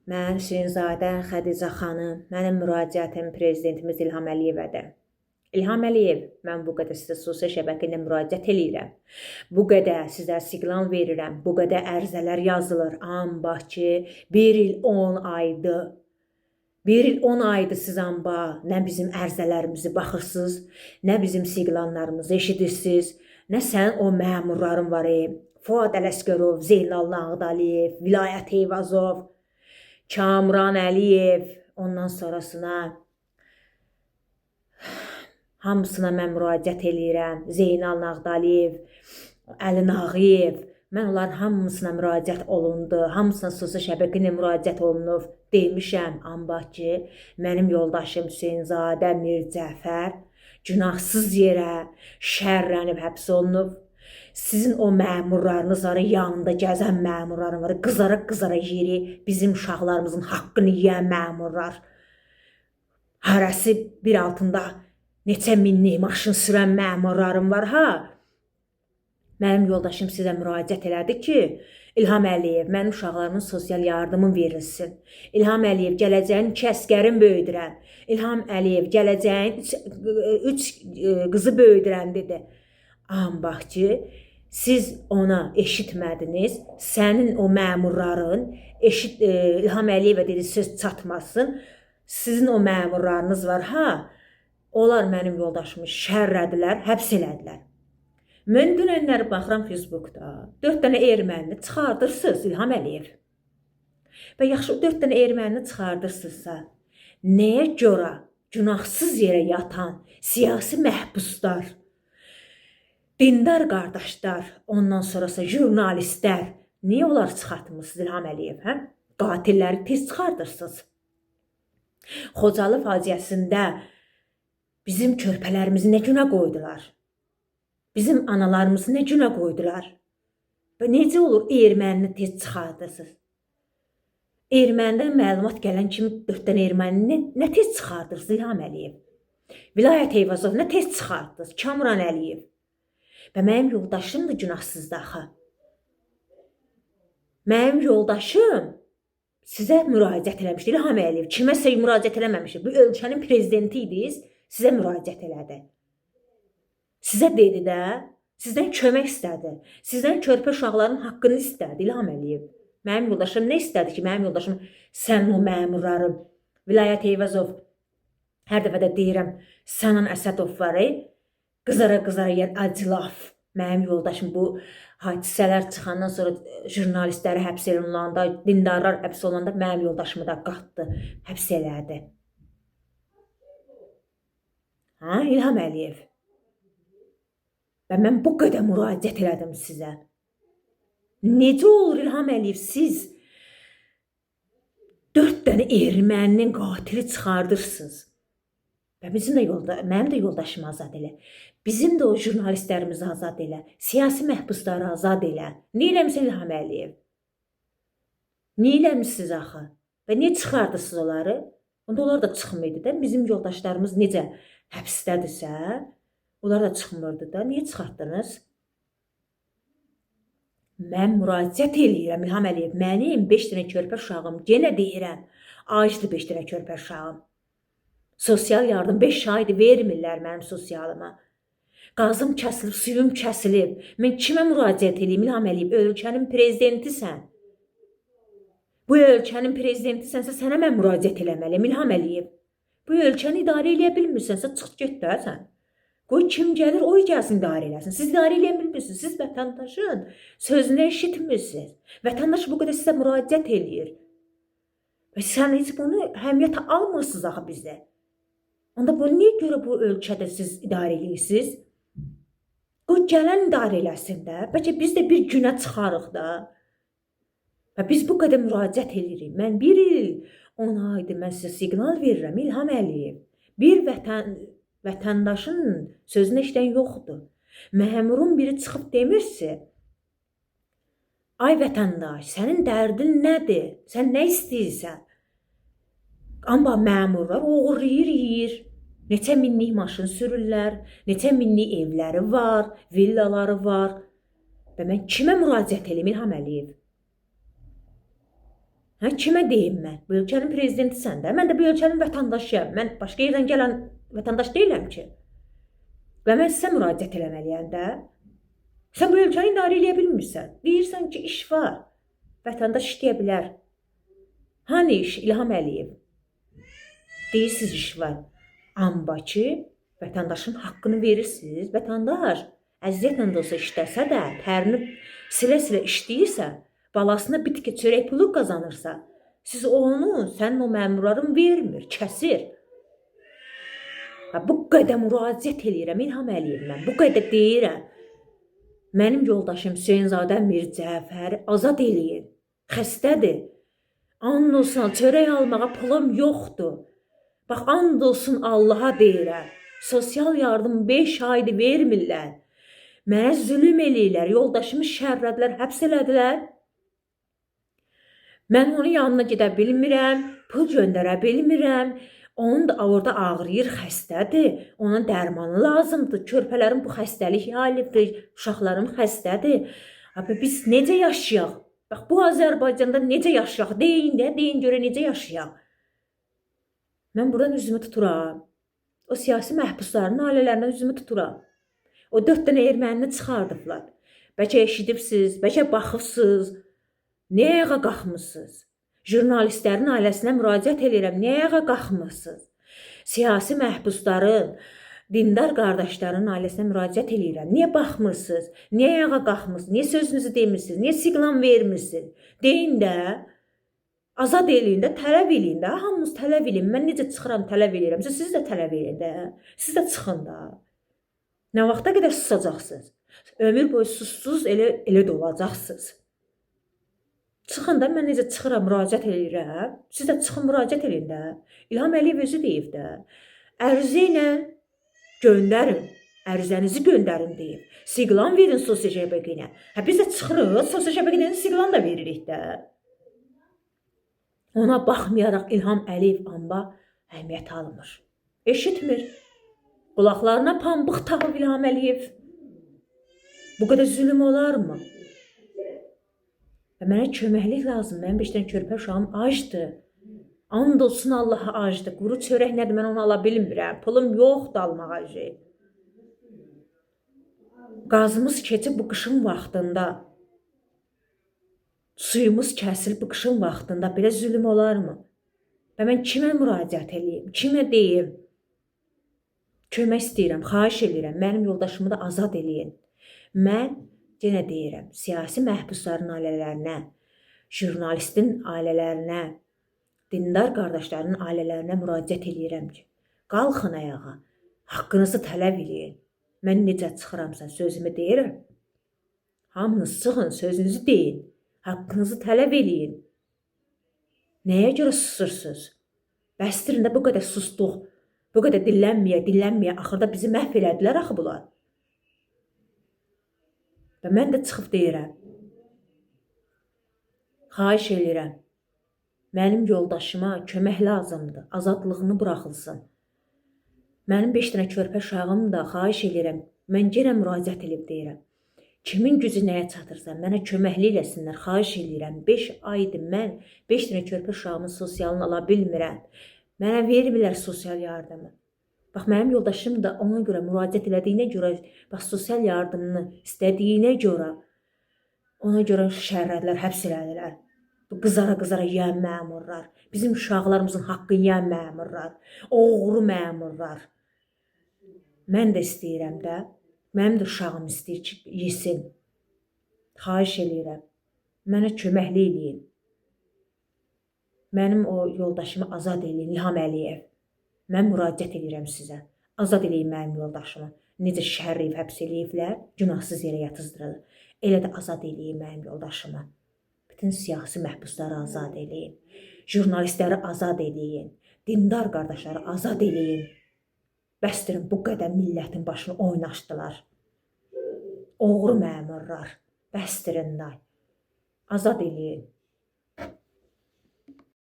Mən Hüseynzadə Xədicə xanım, mənim müraciətim prezidentimiz İlham Əliyevədir. İlham Əliyev, mən bu qədər sizə sosial şəbəkədə müraciət edirəm. Bu qədər sizə siqnal verirəm, bu qədər ərizələr yazılır. Amma ki, 1 il 10 aydır. 1 il 10 aydır siz amba nə bizim ərizələrimizi baxırsınız, nə bizim siqnallarımızı eşidirsiniz, nə sən o məmurların var, Fuad Ələsgərov, Zeynal Nağdaliyev, Vilayət Eyvazov, Kamran Əliyev, ondan sonrasına hamısına mən müraciət edirəm. Zeynal Nağdaliyev, Əli Nağıyev, mən onların hamısına müraciət olundu. Hamısına sosial şəbəkəyə müraciət olunub. Demişəm, amma ki, mənim yoldaşım Hüseynzadə Mircəfər günahsız yerə şərrənib həbs olunub. Sizin o məmurlarınız var, yanında gəzən məmurların var, qızara yeri bizim uşaqlarımızın haqqını yiyən məmurlar. Hərəsi bir altında neçə minlik maşın sürən məmurlarım var, ha? Mənim yoldaşım sizə müraciət elədi ki, İlham Əliyev, mənim uşaqlarımın sosial yardımı verilsin. İlham Əliyev, gələcəyin 2 əsgərin böyüdürəm. İlham Əliyev, gələcəyin 3 qızı böyüdürəm, dedi. Amma ki, siz ona eşitmədiniz, sənin o məmurların, İlham Əliyevə dedi, söz çatmasın, sizin o məmurlarınız var, ha? Onlar mənim yoldaşımı şərrədilər, həbs elədilər. Mən dünənləri baxıram Facebookda, 4 dənə ermənini çıxardırsınız İlham Əliyev. Və yaxşı, 4 dənə ermənini çıxardırsınızsa, nəyə görə günahsız yerə yatan siyasi məhbuslar, dindar qardaşlar, ondan sonrası jurnalistlər, niyə onlar çıxartmısınız İlham Əliyev, hə? Qatilləri tez çıxardırsınız. Xocalı faciəsində bizim körpələrimizi nə günə qoydular? Bizim analarımızı nə günə qoydular? Və necə olur ermənini tez çıxardırsınız? Ermənidən məlumat gələn kimi 4 dənə ermənini nə tez çıxardırsınız İlham Əliyev? Vilayət Eyvazov nə tez çıxardırsınız? Kamran Əliyev. Və mənim yoldaşım da günahsızdır axı. Mənim yoldaşım sizə müraciət eləmişdi İlham Əliyev. Kiməsə müraciət eləməmişdi. Bu ölkənin prezidenti idiniz, sizə müraciət elədi. Sizə dedi də, sizdən kömək istədi. Sizdən körpə uşaqların haqqını istədi İlham Əliyev. Mənim yoldaşım nə istədi ki, mənim yoldaşım sən o məmurlarım, Vilayət Eyvazov, hər dəfə də deyirəm, Sənan Əsədov var, qızara yer acılaf. Mənim yoldaşım bu hadisələr çıxandan sonra jurnalistləri həbs olunanda, dindarlar həbs olunanda mənim yoldaşımı da qatdı, həbs elədi. Ha, İlham Əliyev. Və mən bu qədər müraciət elədim sizə. Necə olur İlham Əliyev, siz 4 dənə erməninin qatili çıxardırsınız? Və mənim də yoldaşım azad elə. Bizim də o jurnalistlərimizi azad elə. Siyasi məhbusları azad elə. Niyə eləmişsiniz İlham Əliyev? Niyə eləmişsiniz axı? Və niyə çıxardırsınız onları? Onda onlar da çıxmırdı da. Bizim yoldaşlarımız necə həbsdədirsə, onlar da çıxmırdı da. Niyə çıxartdınız? Mən müraciət eləyirəm İlham Əliyev. Mənim 5 dənə körpə uşağım, yenə deyirəm, acdı 5 dənə körpə uşağım. Sosial yardım 5 aydır vermirlər mənim sosialıma. Qazım kəsilib, suyum kəsilib. Mən kimə müraciət edeyim İlham Əliyev? Ölkənin prezidentisən. Bu ölkənin prezidentisənsə sənə mən müraciət eləməliyim İlham Əliyev. Bu ölkəni idarə eləyə bilmirsənsə çıx get də sən. Qoy kim gəlir, o gəlsin idarə eləsin. Siz idarə eləyə bilmirsiniz. Siz vətəndaşın sözünü eşitmirsiniz. Vətəndaş bu qədər sizə müraciət eləyir. Və sən heç bunu əhəmiyyətə almırsınız axı bizdə. Onda bu niyə görə bu ölkədə siz idarə eləyirsiniz? Qoy gələn idarə eləsin də. Bəlkə biz də bir günə çıxarıq da. Və biz bu qədər müraciət edirik. Mən 1 il 10 aydır mən sizə siqnal verirəm İlham Əliyev. Bir vətəndaşın sözünü eşidən yoxdur. Məmurun biri çıxıb demirsə, ay vətəndaş, sənin dərdin nədir? Sən nə istəyirsən? Amma məmurlar oğurlayır, yeyir. Neçə minlik maşın sürürlər, neçə minlik evləri var, villaları var. Və mən kimə müraciət edeyim İlham Əliyev? Hə, kimə deyim mən? Bu ölkənin prezidentisən də. Mən də bu ölkənin vətəndaşıyam. Mən başqa yerdən gələn vətəndaş deyiləm ki. Və mən sizə müraciət eləməliyəm də. Sən bu ölkəni idarə edə bilmirsən. Deyirsən ki, iş var. Vətəndaş işləyə bilər. Hani iş? İlham Əliyev. Deyirsiniz iş var. Amma ki, vətəndaşın haqqını verirsiniz. Vətəndaş əziyyətlə də olsa işləsə də, tərini silə-silə işləyirsə, balasına bitki çörək pulu qazanırsa, siz onu, sənin o məmurların vermir, kəsir. Bu qədər müraciət eləyirəm İlham Əliyevlə, bu qədər deyirəm. Mənim yoldaşım Hüseynzadə Mircəfəri azad eləyin. Xəstədir. And olsun, çörək almağa pulum yoxdur. Bax, and olsun Allaha deyirəm. Sosial yardım 5 aydır vermirlər. Mənə zülüm eləyirlər, yoldaşımı şərrədilər, həbs elədilər. Mən onun yanına gedə bilmirəm, pul göndərə bilmirəm. Onun da orada ağrıyır, xəstədir. Onun dərmanı lazımdır. Körpələrin bu xəstəlik yayılıbdır, uşaqlarım xəstədir. Abi, biz necə yaşayaq? Bax, bu Azərbaycanda necə yaşayaq? Deyin də, deyin görə necə yaşayaq? Mən buradan üzümü tuturam. O siyasi məhbusların ailələrindən üzümü tuturam. O 4 dənə ermənini çıxardıblar. Bəlkə eşidibsiz, bəlkə baxıbsınız. Niyə ayağa qalxmısınız? Jurnalistlərin ailəsinə müraciət edirəm. Niyə ayağa qalxmırsınız? Siyasi məhbusların, dindar qardaşların ailəsinə müraciət edirəm. Niyə baxmırsınız? Niyə ayağa qalxmırsınız? Niyə sözünüzü demirsiniz? Niyə siqnal vermirsiniz? Deyin də, azad eləyin də, tələb eləyin də. Hamınız tələb eləyin. Mən necə çıxıram tələb eləyirəm. Siz də tələb eləyin də. Siz də çıxın da. Nə vaxta qədər susacaqsınız? Ömür boyu sussuz elə də olacaqsınız. Çıxın da, mən necə çıxıram, müraciət eləyirəm. Siz də çıxın, müraciət eləyin də. İlham Əliyev özü deyib də. Ərizə ilə göndərin. Ərizənizi göndərin deyib. Siqlan verin sosial şəbəkəyə. Biz də çıxırıq, sosial şəbəkədən siqlan da veririk də. Ona baxmayaraq İlham Əliyev amba əhəmiyyət almır. Eşitmir. Qulaqlarına pambıq taxıb İlham Əliyev. Bu qədər zülüm olarmı? Və mənə köməklik lazım. Mənim 5 dənə körpə uşağım acdır. And olsun Allaha acdır. Quru çörək nədir, mən onu ala bilmirəm. Pulum yoxdur almağa şey. Qazımız keçib bu qışın vaxtında. Suyumuz kəsilib bu qışın vaxtında. Belə zülüm olarmı? Və mən kimə müraciət edeyim? Kimə deyim? Kömək istəyirəm, xahiş edirəm. Mənim yoldaşımı da azad eləyin. Mən yenə deyirəm, siyasi məhbusların ailələrinə, jurnalistin ailələrinə, dindar qardaşların ailələrinə müraciət edirəm ki, qalxın ayağa, haqqınızı tələb eləyin. Mən necə çıxıramsa sözümü deyirəm. Hamınız çıxın, sözünüzü deyin, haqqınızı tələb eləyin. Nəyə görə susursunuz? Bəstirin də bu qədər sustuq, bu qədər dillənməyə, axırda bizi məhv elədilər axı bunlar. Və mən də çıxıb deyirəm, xahiş edirəm, mənim yoldaşıma kömək lazımdır, azadlığını buraxılsın. Mənim 5 dənə körpə uşağım da xahiş edirəm, mən yenə müraciət edib deyirəm. Kimin gücü nəyə çatırsa, mənə köməkli eləsinlər, xahiş edirəm. 5 aydır mən 5 dənə körpə uşağımın sosialını ala bilmirəm. Mənə vermirlər sosial yardımı. Bax, mənim yoldaşım da ona görə müraciət elədiyinə görə, bax, sosial yardımını istədiyinə görə, ona görə şərrədilər, həbs elədilər. Bu qızara yiyən məmurlar, bizim uşaqlarımızın haqqını yiyən məmurlar, oğru məmurlar. Mən də istəyirəm də, mənim də uşağım istəyir ki, yesin. Xahiş eləyirəm, mənə köməkli eləyin. Mənim o yoldaşımı azad eləyin, İlham Əliyev. Mən müraciət edirəm sizə. Azad eləyin mənim yoldaşımı. Necə şərriyib həbs eləyiblər, günahsız yerə yatızdırılır. Elə də azad eləyin mənim yoldaşımı. Bütün siyasi məhbusları azad eləyin. Jurnalistləri azad eləyin. Dindar qardaşları azad eləyin. Bəstirin, bu qədər millətin başını oynaşdılar. Oğru məmurlar. Bəstirin, azad eləyin.